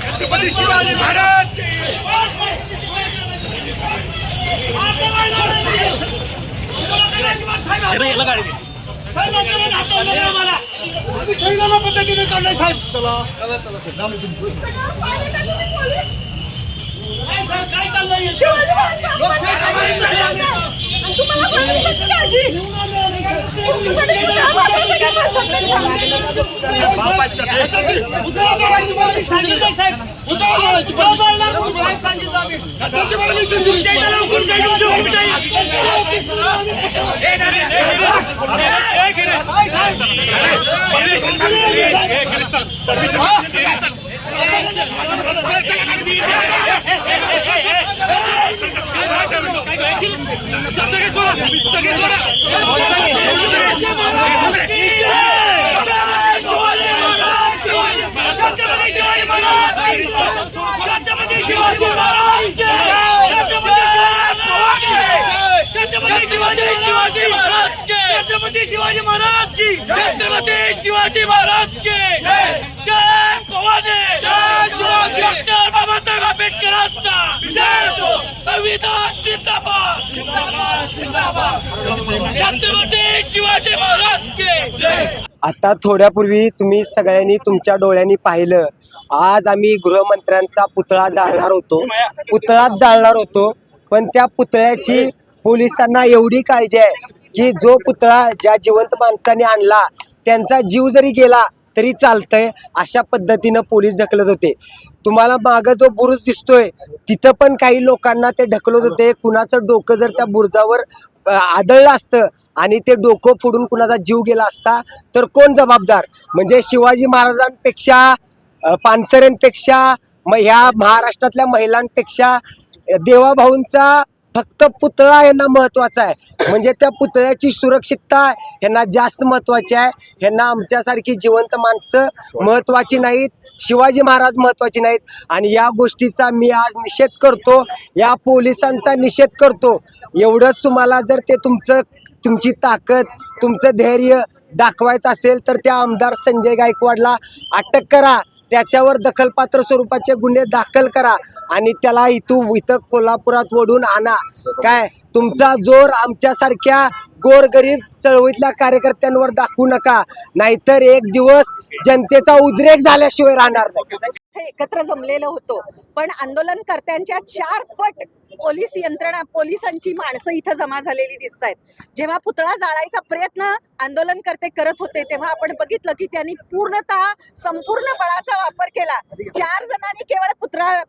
छत्रपती शिवाजी महाराज पद्धतीने चाललंय साहेब. चला काय सर काय चाललंय छत्रपती शिवाजी महाराज की छत्रपती शिवाजी महाराज की जय भवानी जय शिवाजी. डॉक्टर बाबासाहेब आंबेडकरांचा संविधान जिंदाबाद छत्रपती शिवाजी महाराज की. आता थोड्यापूर्वी तुम्ही सगळ्यांनी तुमच्या डोळ्यांनी पाहिलं, आज आम्ही गृहमंत्र्यांचा पुतळा जाळणार होतो पण त्या पुतळ्याची पोलिसांना एवढी काळजी आहे की जो पुतळा ज्या जिवंत माणसाने आणला त्यांचा जीव जरी गेला तरी चालतंय अशा पद्धतीनं पोलीस ढकलत होते. तुम्हाला मागं जो बुरुज दिसतोय तिथं पण काही लोकांना ते ढकलत होते. कुणाचं डोकं जर त्या बुरुजावर आदळलं असतं आणि ते डोकं फोडून कुणाचा जीव गेला असता तर कोण जबाबदार? म्हणजे शिवाजी महाराजांपेक्षा पानसरेंपेक्षा ह्या महाराष्ट्रातल्या महिलांपेक्षा देवाभाऊंचा फक्त पुतळा यांना महत्त्वाचा आहे. म्हणजे त्या पुतळ्याची सुरक्षितता यांना जास्त महत्त्वाची आहे. यांना आमच्यासारखी जिवंत माणसं महत्त्वाची नाहीत, शिवाजी महाराज महत्त्वाची नाहीत. आणि या गोष्टीचा मी आज निषेध करतो, या पोलिसांचा निषेध करतो. एवढंच तुम्हाला जर ते तुमची ताकद तुमचं धैर्य दाखवायचं असेल तर त्या आमदार संजय गायकवाडला अटक करा, त्याच्यावर दखलपात्र स्वरूपाचे गुन्हे दाखल करा आणि त्याला इथं कोल्हापुरात ओढून आणा. काय तुमचा जोर आमच्यासारख्या गोरगरीब चळवळीतल्या कार्यकर्त्यांवर दाखवू नका, नाहीतर एक दिवस जनतेचा उद्रेक झाल्याशिवाय राहणार नाही. एकत्र जमलेलं होतो पण आंदोलनकर्त्यांच्या 4 पट पोलीस यंत्रणा पोलिसांची माणसं इथं जमा झालेली दिसत आहेत. जेव्हा पुतळा जाळायचा प्रयत्न आंदोलनकर्ते करत होते तेव्हा आपण बघितलं की त्यांनी संपूर्ण बळाचा वापर केला. 4 जणांनी केवळ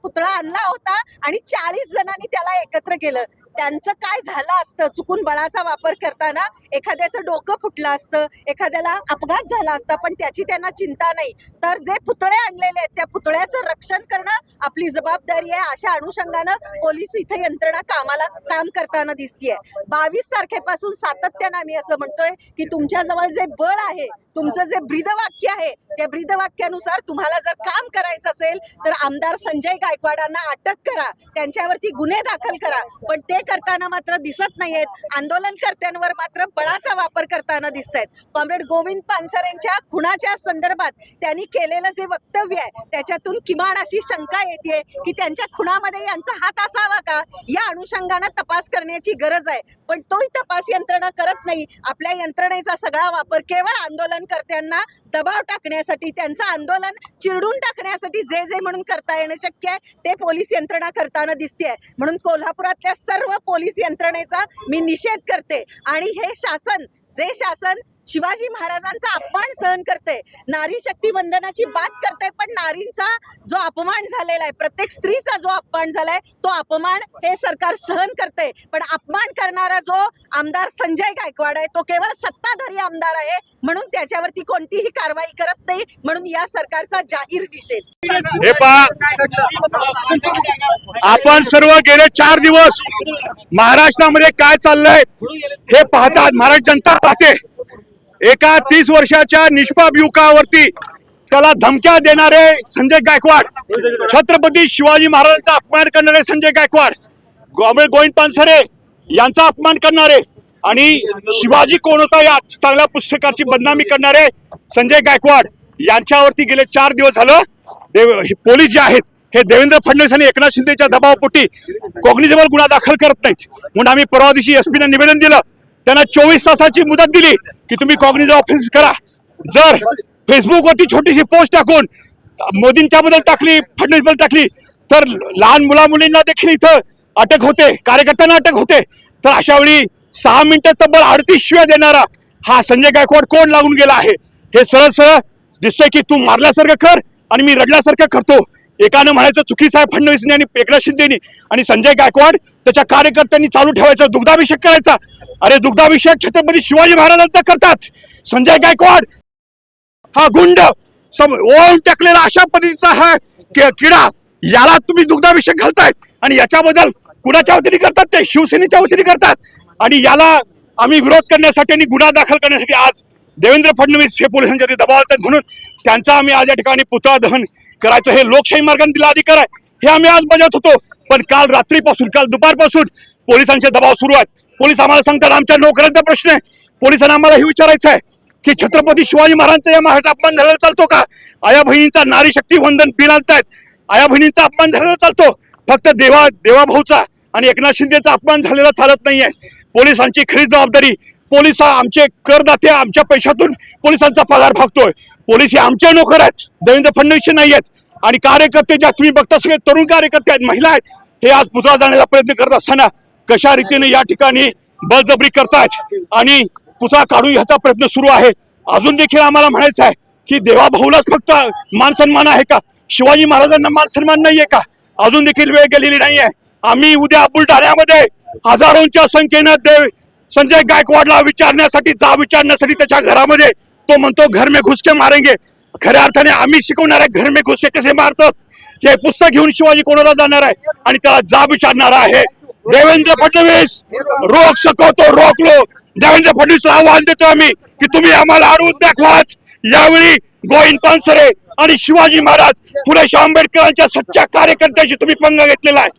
पुतळा आणला होता आणि 40 जणांनी त्याला एकत्र केलं. त्यांचं काय झालं असतं चुकून बळाचा वापर करताना? एखाद्याचं डोकं फुटलं असतं, एखाद्याला अपघात झाला असता, पण त्याची त्यांना चिंता नाही. तर जे पुतळे आणलेले आहेत त्या पुतळ्याचं रक्षण करणं आपली जबाबदारी आहे. अशा अनुषंगानं पोलीस इथे यंत्रणा काम करताना दिसतीये. 22 तारखेपासून सातत्यानं आम्ही असं म्हणतोय की तुमच्याजवळ जे बळ आहे, तुमचं जे ब्रीदवाक्य आहे, त्या ब्रीदवाक्यानुसार तुम्हाला जर काम करायचं असेल तर आमदार संजय गायकवाडांना अटक करा, त्यांच्यावरती गुन्हे दाखल करा. पण ते करताना मात्र दिसत नाहीयेत. आंदोलनकर्त्यांवर मात्र बळाचा वापर करताना दिसत आहेत. कॉम्रेड गोविंद पानसरेंच्या खुनाच्या संदर्भात त्यांनी केलेलं जे वक्तव्य आहे त्याच्यातून किमान अशी शंका येते की त्यांच्या खुनामध्ये यांचा हात असावा का, या अनुषंगाने तपास करण्याची गरज आहे. पण तोही तपास यंत्रणा करत नाही. आपल्या यंत्रणेचा सगळा वापर केवळ आंदोलनकर्त्यांना दबाव टाकण्यासाठी, त्यांचं आंदोलन चिरडून टाकण्यासाठी जे म्हणून करता येणं शक्य आहे ते पोलीस यंत्रणा करताना दिसते. म्हणून कोल्हापुरातल्या सर्व पोलीस यंत्रणेचा मी निषेध करते आणि हे शासन जे शासन शिवाजी महाराजांचा अपमान सहन करते, नारी शक्ती वंदनाची बात करते, पण नारींचा जो अपमान झालेला आहे, प्रत्येक स्त्रीचा जो अपमान झालाय तो अपमान हे सरकार सहन करते. पण अपमान करणारा जो आमदार संजय गायकवाड आहे तो केवळ सत्ताधारी आमदार आहे, म्हणून त्याच्यावरती कोणतीही कारवाई करत नाही. म्हणून या सरकारचा जाहीर निषेध. हे पहा, आपण सर्व गेले 4 दिवस महाराष्ट्रामध्ये काय चाललंय हे पाहतात. महाराष्ट्र जनता पाहते. एका 30 वर्षाच्या निष्पाप युवकावरती त्याला धमक्या देणारे संजय गायकवाड, छत्रपती शिवाजी महाराजांचा अपमान करणारे संजय गायकवाड, गोविंद पानसरे यांचा अपमान करणारे आणि शिवाजी कोण होता या चांगल्या पुस्तकाची बदनामी करणारे संजय गायकवाड यांच्यावरती गेले 4 दिवस झालं पोलीस जे आहेत हे देवेंद्र फडणवीस आणि एकनाथ शिंदेच्या दबावापोटी कॉग्निझेबल गुन्हा दाखल करत नाहीत. म्हणून आम्ही परवा दिवशी एसपीने निवेदन दिलं. त्यांना 24 तासाची मुदत दिली की तुम्ही कॉग्निझेबल ऑफेन्स करा. जर फेसबुकवरती छोटीशी पोस्ट टाकून मोदींच्या बद्दल टाकली, फडणवीस बद्दल टाकली तर लहान मुलींना देखील इथं अटक होते, कार्यकर्त्यांना अटक होते. तर अशा वेळी 6 मिनिटं तब्बल 38 शिव्या देणारा हा संजय गायकवाड कोण लागून गेला आहे हे सरळ सरळ दिसतंय की तू मारल्यासारखं कर आणि मी रडल्यासारखं करतो. एकानं म्हणायचं चुकीचं आहे फडणवीसने आणि एकनाथ शिंदेनी, आणि संजय गायकवाड त्याच्या कार्यकर्त्यांनी चालू ठेवायचा दुग्धाभिषेक करायचा. अरे दुग्धाभिषेक छत्रपती शिवाजी महाराजांचा करतात. संजय गायकवाड हा गुंड ओळून टाकलेला अशा पद्धतीचा हा किडा, याला तुम्ही दुग्धाभिषेक घालतायत आणि याच्याबद्दल कुणाच्या वतीने करतात ते शिवसेनेच्या वतीने करतात. आणि याला आम्ही विरोध करण्यासाठी आणि गुन्हा दाखल करण्यासाठी आज देवेंद्र फडणवीस हे पोलिसांच्या दबाव आणतात. म्हणून त्यांचा आम्ही आज या ठिकाणी पुतळा दहन करायचं हे लोकशाही मार्गाने दिला अधिकार आहे हे आम्ही आज बजावत होतो. पण काल रात्रीपासून, काल दुपारपासून पोलिसांचे दबाव सुरू आहेत. पोलीस आम्हाला सांगतात आमच्या नोकऱ्यांचा प्रश्न आहे. पोलिसांना आम्हाला हे विचारायचं आहे की छत्रपती शिवाजी महाराजांचा या महाराष्ट्राचा अपमान झालेला चालतो का? आया बहिणींचा नारी शक्ती वंदन बिल आणतायत, आया बहिणींचा अपमान झालेला चालतो. फक्त देवाभाऊचा आणि एकनाथ शिंदेचा अपमान झालेला चालत नाहीये. पोलिसांची खरी जबाबदारी, पोलिस आमचे करदाते, आमच्या पैशातून पोलिसांचा पगार भागतोय. पोलीस हे आमचे नोकर आहेत, देवेंद्र फडणवीसचे नाही आहेत. आणि कार्यकर्ते ज्या तुम्ही बघता सगळे तरुण कार्यकर्ते आहेत, महिला आहेत, हे आज पुतळा जाण्याचा प्रयत्न करत असताना कशा रीतीने या ठिकाणी बळजबरी करतायत आणि पुतळा काढून ह्याचा प्रयत्न सुरू आहे. अजून देखील आम्हाला म्हणायचं आहे की देवाभाऊलाच फक्त मान सन्मान आहे का? शिवाजी महाराजांना मान सन्मान नाहीये का? अजून देखील वेळ गेलेली नाहीये. आम्ही उद्या बुलढाण्यामध्ये हजारोंच्या संख्येनं संजय गायकवाडला विचारण्यासाठी त्याच्या घरामध्ये तो म्हणतो घर में घुस के मारेंगे. खऱ्या अर्थाने आम्ही शिकवणार आहे घर में घुस के कसे मारतात हे पुस्तक घेऊन शिवाजी कोणाला जाणार आहे आणि त्याला जाब विचारणार आहे. देवेंद्र फडणवीस रोक सको तो रोक लो. देवेंद्र फडणवीसला आव्हान देतो आम्ही की तुम्ही आम्हाला अडवून दाखवाच. यावेळी गोविंद पानसरे आणि शिवाजी महाराज, फुले शाहू आंबेडकरांच्या सच्च्या कार्यकर्त्याशी तुम्ही पंगा घेतलेला आहे.